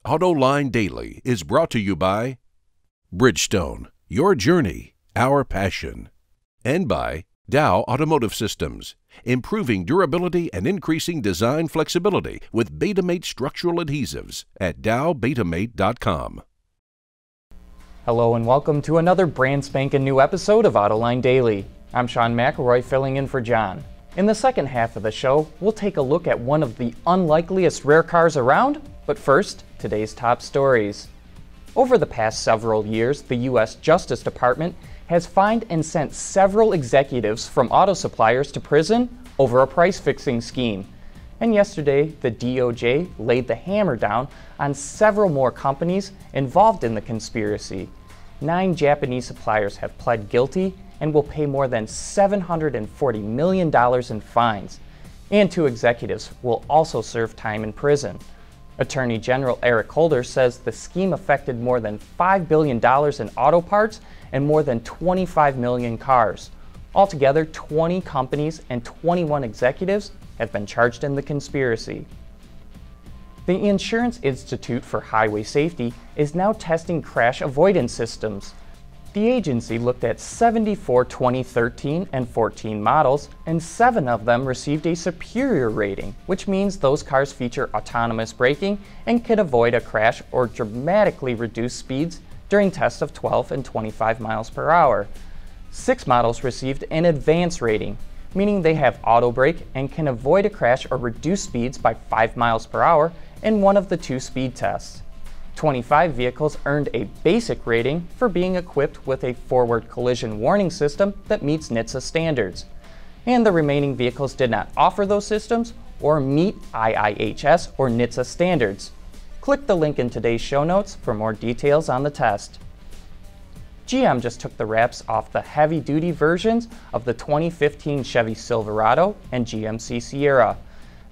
Autoline Daily is brought to you by Bridgestone, your journey, our passion, and by Dow Automotive Systems, improving durability and increasing design flexibility with Betamate structural adhesives at dowbetamate.com. Hello and welcome to another brand spanking new episode of Autoline Daily. I'm Sean McElroy filling in for John. In the second half of the show, we'll take a look at one of the unlikeliest rare cars around, but first, today's top stories. Over the past several years, the U.S. Justice Department has fined and sent several executives from auto suppliers to prison over a price-fixing scheme. And yesterday, the DOJ laid the hammer down on several more companies involved in the conspiracy. 9 Japanese suppliers have pled guilty and will pay more than $740 million in fines. And 2 executives will also serve time in prison. Attorney General Eric Holder says the scheme affected more than $5 billion in auto parts and more than 25 million cars. Altogether, 20 companies and 21 executives have been charged in the conspiracy. The Insurance Institute for Highway Safety is now testing crash avoidance systems. The agency looked at 74 2013 and 14 models, and 7 of them received a superior rating, which means those cars feature autonomous braking and can avoid a crash or dramatically reduce speeds during tests of 12 and 25 miles per hour. 6 models received an advanced rating, meaning they have auto brake and can avoid a crash or reduce speeds by 5 miles per hour in one of the 2 speed tests. 25 vehicles earned a basic rating for being equipped with a forward collision warning system that meets NHTSA standards. And the remaining vehicles did not offer those systems or meet IIHS or NHTSA standards. Click the link in today's show notes for more details on the test. GM just took the wraps off the heavy-duty versions of the 2015 Chevy Silverado and GMC Sierra.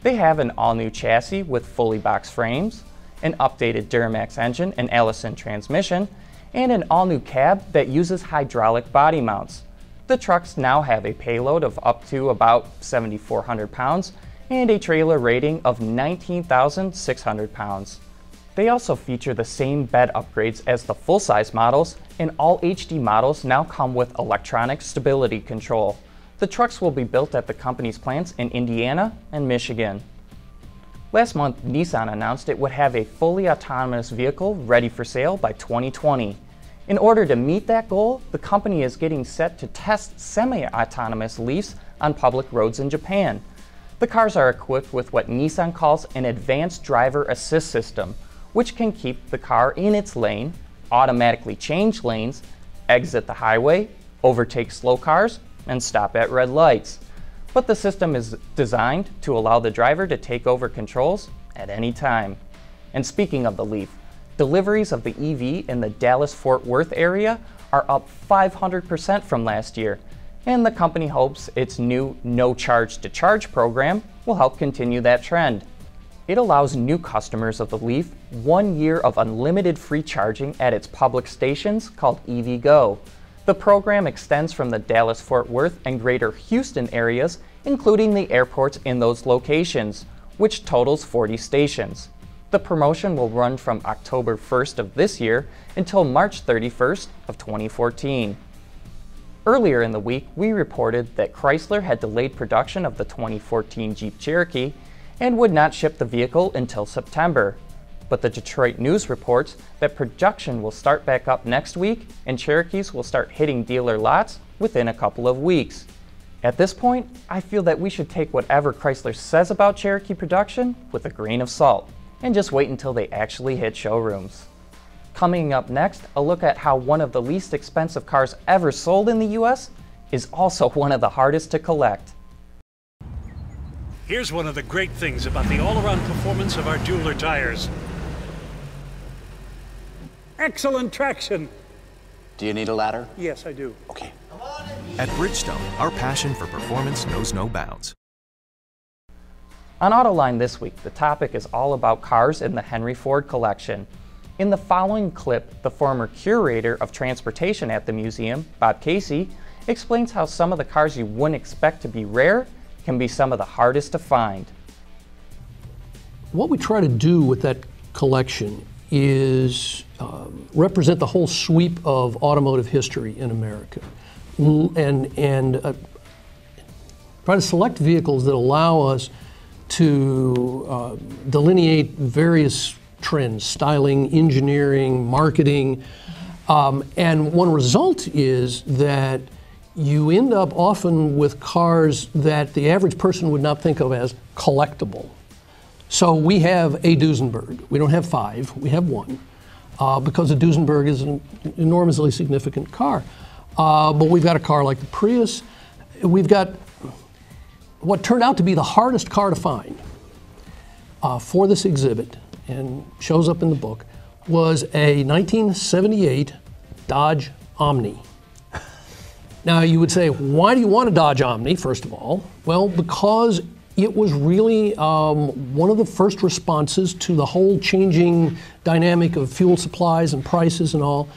They have an all-new chassis with fully boxed frames, an updated Duramax engine and Allison transmission, and an all-new cab that uses hydraulic body mounts. The trucks now have a payload of up to about 7,400 pounds and a trailer rating of 19,600 pounds. They also feature the same bed upgrades as the full-size models, and all HD models now come with electronic stability control. The trucks will be built at the company's plants in Indiana and Michigan. Last month, Nissan announced it would have a fully autonomous vehicle ready for sale by 2020. In order to meet that goal, the company is getting set to test semi-autonomous Leafs on public roads in Japan. The cars are equipped with what Nissan calls an advanced driver assist system, which can keep the car in its lane, automatically change lanes, exit the highway, overtake slow cars, and stop at red lights. But the system is designed to allow the driver to take over controls at any time. And speaking of the Leaf, deliveries of the EV in the Dallas-Fort Worth area are up 500% from last year, and the company hopes its new No Charge to Charge program will help continue that trend. It allows new customers of the Leaf 1 year of unlimited free charging at its public stations called EVgo. The program extends from the Dallas-Fort Worth and Greater Houston areas, including the airports in those locations, which totals 40 stations. The promotion will run from October 1st of this year until March 31st of 2014. Earlier in the week, we reported that Chrysler had delayed production of the 2014 Jeep Cherokee and would not ship the vehicle until September. But the Detroit News reports that production will start back up next week and Cherokees will start hitting dealer lots within a couple of weeks. At this point, I feel that we should take whatever Chrysler says about Cherokee production with a grain of salt and just wait until they actually hit showrooms. Coming up next, a look at how one of the least expensive cars ever sold in the US is also one of the hardest to collect. Here's one of the great things about the all-around performance of our Dueler tires. Excellent traction. Do you need a ladder? Yes, I do. Okay. At Bridgestone, our passion for performance knows no bounds. On Autoline this week, the topic is all about cars in the Henry Ford collection. In the following clip, the former curator of transportation at the museum, Bob Casey, explains how some of the cars you wouldn't expect to be rare can be some of the hardest to find. What we try to do with that collection represent the whole sweep of automotive history in America, and try to select vehicles that allow us to delineate various trends, styling, engineering, marketing, and one result is that you end up often with cars that the average person would not think of as collectible. So we have a Duesenberg. We don't have 5, we have 1, because a Duesenberg is an enormously significant car. But we've got a car like the Prius. We've got what turned out to be the hardest car to find for this exhibit, and shows up in the book, was a 1978 Dodge Omni. Now you would say, why do you want a Dodge Omni, first of all? Well, because it was really one of the first responses to the whole changing dynamic of fuel supplies and prices and all.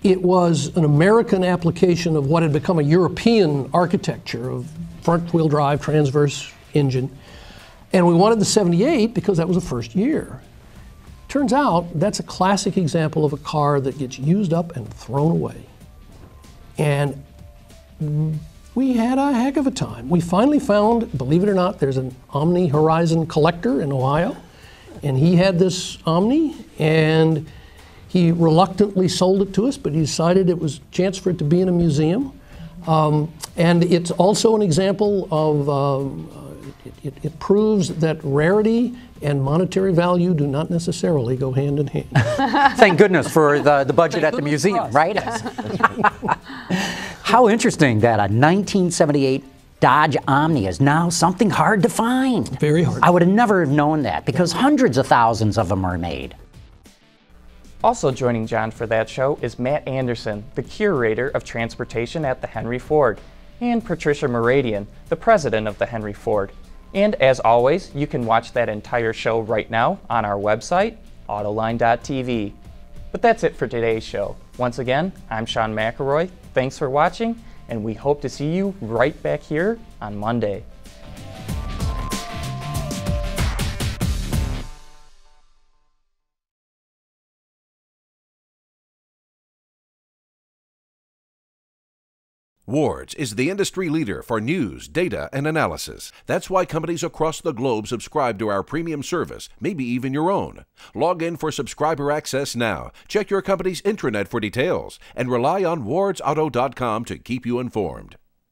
It was an American application of what had become a European architecture of front-wheel drive, transverse engine. And we wanted the 78 because that was the first year. Turns out that's a classic example of a car that gets used up and thrown away. And we had a heck of a time. We finally found, believe it or not, there's an Omni Horizon collector in Ohio, and he had this Omni, and he reluctantly sold it to us, but he decided it was a chance for it to be in a museum. And it's also an example of, it proves that rarity and monetary value do not necessarily go hand in hand. Thank goodness for the budget at the museum, right? Yes. How interesting that a 1978 Dodge Omni is now something hard to find. Very hard. I would have never known that because hundreds of thousands of them are made. Also joining John for that show is Matt Anderson, the curator of transportation at the Henry Ford, and Patricia Moradian, the president of the Henry Ford. And as always, you can watch that entire show right now on our website, autoline.tv. But that's it for today's show. Once again, I'm Sean McElroy. Thanks for watching, and we hope to see you right back here on Monday. Ward's is the industry leader for news, data, and analysis. That's why companies across the globe subscribe to our premium service, maybe even your own. Log in for subscriber access now. Check your company's intranet for details, and rely on wardsauto.com to keep you informed.